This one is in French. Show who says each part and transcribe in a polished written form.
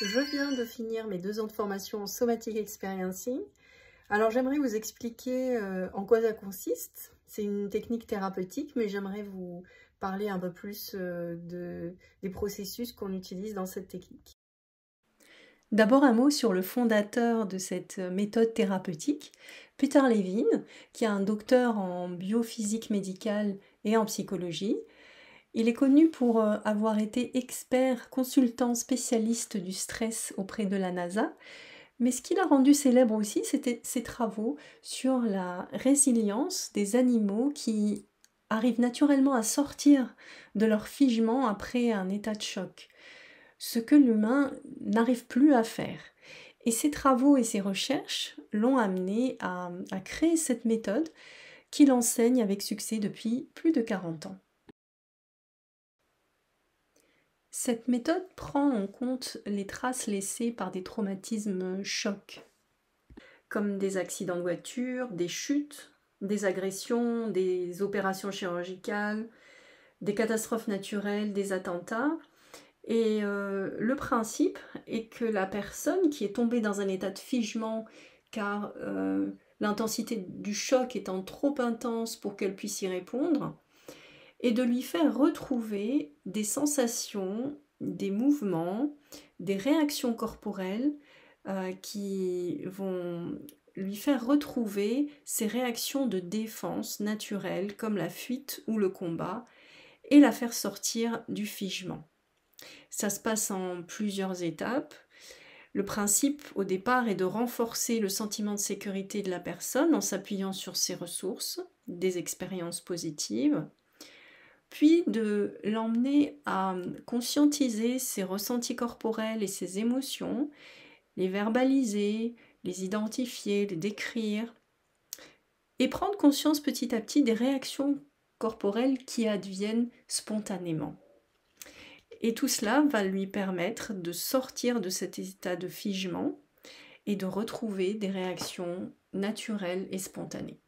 Speaker 1: Je viens de finir mes 2 ans de formation en Somatic Experiencing. Alors j'aimerais vous expliquer en quoi ça consiste. C'est une technique thérapeutique, mais j'aimerais vous parler un peu plus des processus qu'on utilise dans cette technique. D'abord un mot sur le fondateur de cette méthode thérapeutique, Peter Levine, qui est un docteur en biophysique médicale et en psychologie. Il est connu pour avoir été expert consultant spécialiste du stress auprès de la NASA, mais ce qui l'a rendu célèbre aussi, c'était ses travaux sur la résilience des animaux qui arrivent naturellement à sortir de leur figement après un état de choc, ce que l'humain n'arrive plus à faire. Et ses travaux et ses recherches l'ont amené à créer cette méthode qu'il enseigne avec succès depuis plus de 40 ans. Cette méthode prend en compte les traces laissées par des traumatismes chocs, comme des accidents de voiture, des chutes, des agressions, des opérations chirurgicales, des catastrophes naturelles, des attentats. Et le principe est que la personne qui est tombée dans un état de figement, car l'intensité du choc étant trop intense pour qu'elle puisse y répondre, et de lui faire retrouver des sensations, des mouvements, des réactions corporelles qui vont lui faire retrouver ses réactions de défense naturelles comme la fuite ou le combat et la faire sortir du figement. Ça se passe en plusieurs étapes. Le principe au départ est de renforcer le sentiment de sécurité de la personne en s'appuyant sur ses ressources, des expériences positives, puis de l'emmener à conscientiser ses ressentis corporels et ses émotions, les verbaliser, les identifier, les décrire, et prendre conscience petit à petit des réactions corporelles qui adviennent spontanément. Et tout cela va lui permettre de sortir de cet état de figement et de retrouver des réactions naturelles et spontanées.